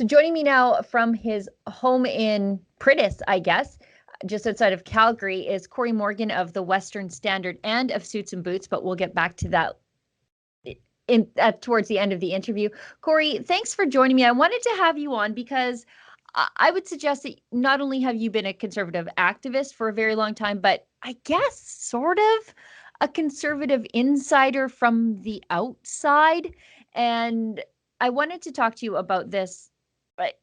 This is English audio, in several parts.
So joining me now from his home in Pritis, I guess, just outside of Calgary, is Corey Morgan of the Western Standard and of Suits and Boots, but we'll get back to that towards the end of the interview. Corey, thanks for joining me. I wanted to have you on because I would suggest that not only have you been a conservative activist for a very long time, but I guess sort of a conservative insider from the outside. And I wanted to talk to you about this.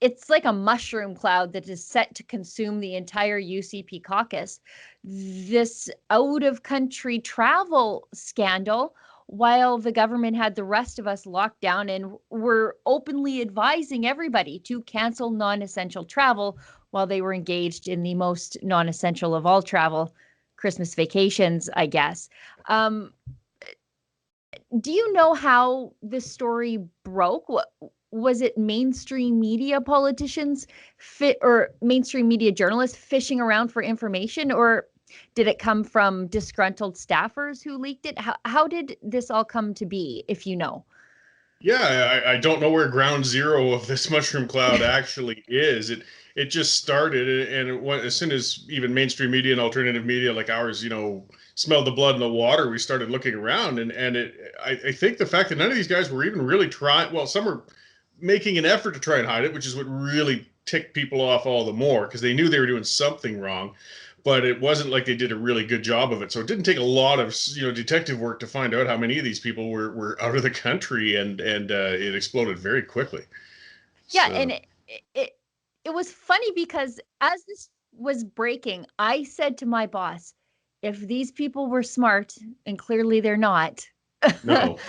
It's like a mushroom cloud that is set to consume the entire UCP caucus. This out of country travel scandal, while the government had the rest of us locked down and were openly advising everybody to cancel non-essential travel while they were engaged in the most non-essential of all travel, Christmas vacations, I guess. Do you know how this story broke? What was it? Mainstream media politicians or mainstream media journalists fishing around for information, or did it come from disgruntled staffers who leaked it? How did this all come to be, if you know? Yeah, I don't know where ground zero of this mushroom cloud actually is. It just started, and it went, as soon as even mainstream media and alternative media like ours, smelled the blood in the water, we started looking around, I think the fact that none of these guys were even really trying. Well, some were making an effort to try and hide it, which is what really ticked people off all the more because they knew they were doing something wrong. But it wasn't like they did a really good job of it. So it didn't take a lot of detective work to find out how many of these people were out of the country, and it exploded very quickly. Yeah, and it was funny because as this was breaking, I said to my boss, if these people were smart, and clearly they're not, No.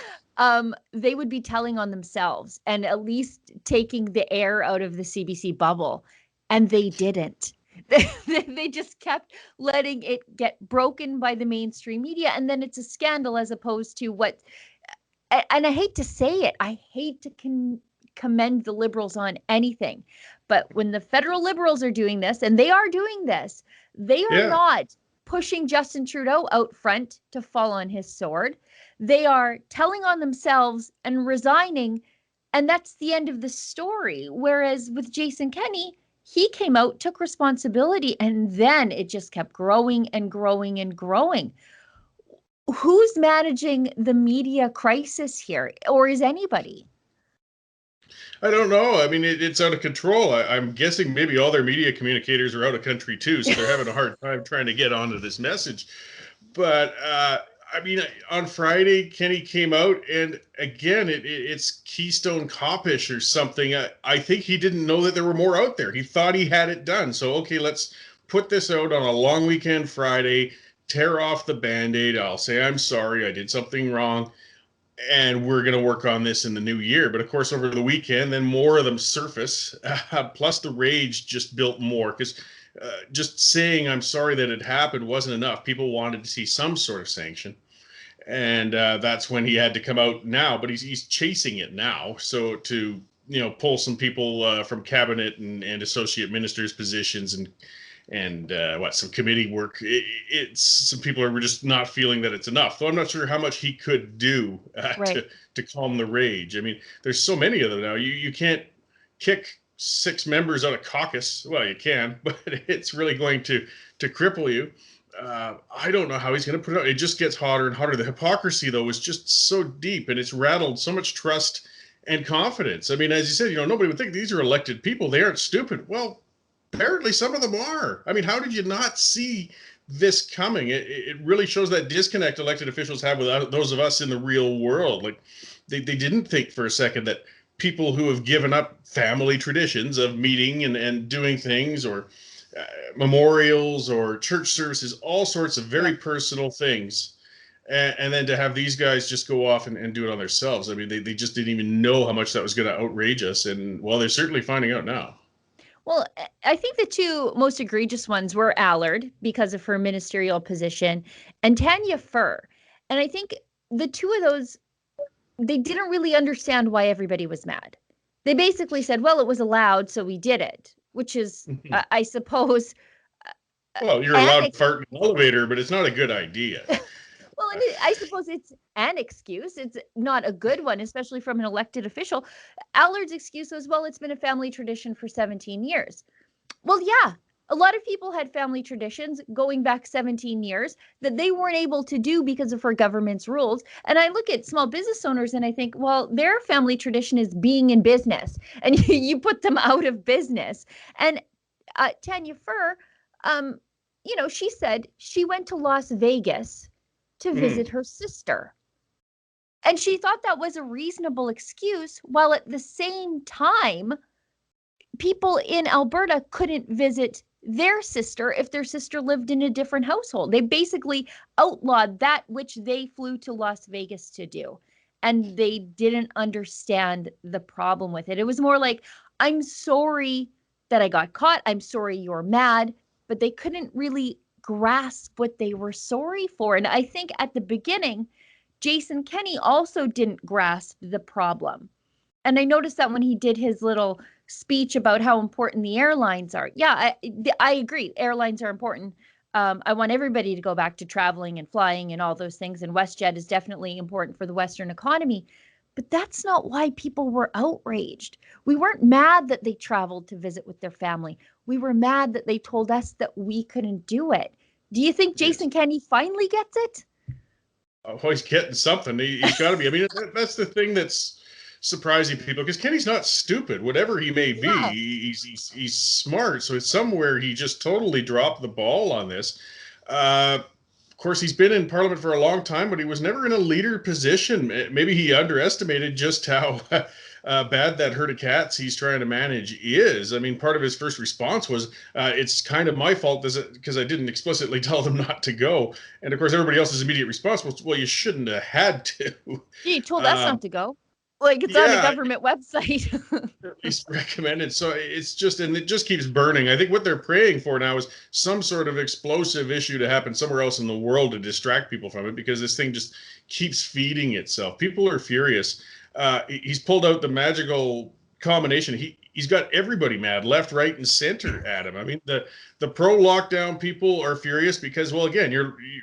they would be telling on themselves and at least taking the air out of the CBC bubble. And they didn't. They just kept letting it get broken by the mainstream media. And then it's a scandal as opposed to what, and I hate to say it, I hate to commend the Liberals on anything. But when the federal Liberals are doing this, and they are doing this, they are Yeah. not pushing Justin Trudeau out front to fall on his sword. They are telling on themselves and resigning. And that's the end of the story. Whereas with Jason Kenney, he came out, took responsibility, and then it just kept growing and growing and growing. Who's managing the media crisis here, or is anybody? I don't know. I mean, it's out of control. I'm guessing maybe all their media communicators are out of country too, so they're having a hard time trying to get onto this message. But I mean, on Friday, Kenny came out, and again, it's Keystone Copish or something. I think he didn't know that there were more out there. He thought he had it done. So, okay, let's put this out on a long weekend Friday, tear off the Band-Aid. I'll say, I'm sorry, I did something wrong, and we're going to work on this in the new year. But of course, over the weekend, then more of them surface. Plus, the rage just built more because just saying I'm sorry that it happened wasn't enough. People wanted to see some sort of sanction, and that's when he had to come out now. But he's chasing it now, so to pull some people from cabinet and associate ministers' positions and some committee work. It's some people are just not feeling that it's enough. Though I'm not sure how much he could do Right. to calm the rage. I mean, there's so many of them now. You can't kick 6 members out of caucus. Well, you can, but it's really going to cripple you. I don't know how he's going to put it out. It just gets hotter and hotter. The hypocrisy, though, is just so deep, and it's rattled so much trust and confidence. I mean, as you said, nobody would think these are elected people. They aren't stupid. Well, apparently some of them are. I mean, how did you not see this coming? It really shows that disconnect elected officials have with those of us in the real world. Like they didn't think for a second that people who have given up family traditions of meeting and doing things, or memorials or church services, all sorts of very personal things. And then to have these guys just go off and do it on themselves. I mean, they just didn't even know how much that was going to outrage us. And well, they're certainly finding out now. Well, I think the two most egregious ones were Allard because of her ministerial position and Tanya Furr. And I think the two of those, they didn't really understand why everybody was mad. They basically said, well, it was allowed, so we did it, which is, I suppose. Well, you're allowed to fart in an elevator, but it's not a good idea. Well, and I suppose it's an excuse. It's not a good one, especially from an elected official. Allard's excuse was, well, it's been a family tradition for 17 years. Well, yeah, a lot of people had family traditions going back 17 years that they weren't able to do because of our government's rules. And I look at small business owners and I think, well, their family tradition is being in business, and you put them out of business. And Tanya Fur, um, she said she went to Las Vegas to Mm. visit her sister. And she thought that was a reasonable excuse, while at the same time, people in Alberta couldn't visit their sister if their sister lived in a different household. They basically outlawed that which they flew to Las Vegas to do. And they didn't understand the problem with it. It was more like, I'm sorry that I got caught. I'm sorry you're mad. But they couldn't really grasp what they were sorry for. And I think at the beginning, Jason Kenney also didn't grasp the problem. And I noticed that when he did his little speech about how important the airlines are. Yeah, I agree. Airlines are important. I want everybody to go back to traveling and flying and all those things. And WestJet is definitely important for the Western economy. But that's not why people were outraged. We weren't mad that they traveled to visit with their family. We were mad that they told us that we couldn't do it. Do you think Yes. Jason Kenney finally gets it? Oh, he's getting something. He's got to be. I mean, that's the thing that's surprising people, because Kenny's not stupid. Whatever he may be, Yeah. he's smart. So it's somewhere he just totally dropped the ball on this. Of course, he's been in Parliament for a long time, but he was never in a leader position. Maybe he underestimated just how bad that herd of cats he's trying to manage is. I mean, part of his first response was, it's kind of my fault because I didn't explicitly tell them not to go. And of course, everybody else's immediate response was, well, you shouldn't have had to. You told us Um, not to go. Like, it's on a yeah, government website. at least recommended. So it's just, and it just keeps burning. I think what they're praying for now is some sort of explosive issue to happen somewhere else in the world to distract people from it, because this thing just keeps feeding itself. People are furious. He's pulled out the magical combination. He's got everybody mad, left, right, and center at him. I mean, the pro lockdown people are furious because, well, again,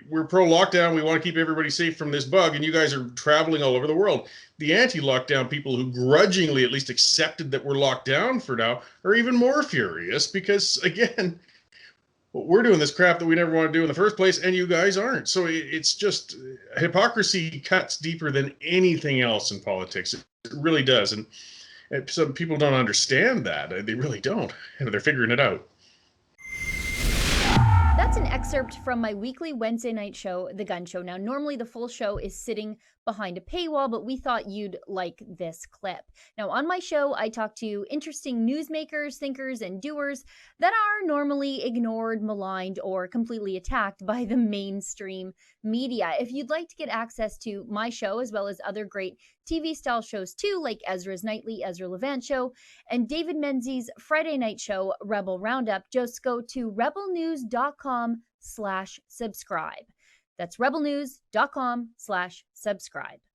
we're pro lockdown. We want to keep everybody safe from this bug, and you guys are traveling all over the world. The anti-lockdown people, who grudgingly at least accepted that we're locked down for now, are even more furious because, again, we're doing this crap that we never want to do in the first place, and you guys aren't. So it's just, hypocrisy cuts deeper than anything else in politics. It really does. And some people don't understand that. They really don't. They're figuring it out. That's an excerpt from my weekly Wednesday night show, The Gunn Show. Now, normally the full show is sitting behind a paywall, but we thought you'd like this clip. Now, on my show, I talk to interesting newsmakers, thinkers, and doers that are normally ignored, maligned, or completely attacked by the mainstream media. If you'd like to get access to my show, as well as other great TV-style shows too, like Ezra's Nightly, Ezra Levant Show, and David Menzies' Friday night show, Rebel Roundup, just go to rebelnews.com/subscribe. That's rebelnews.com/subscribe.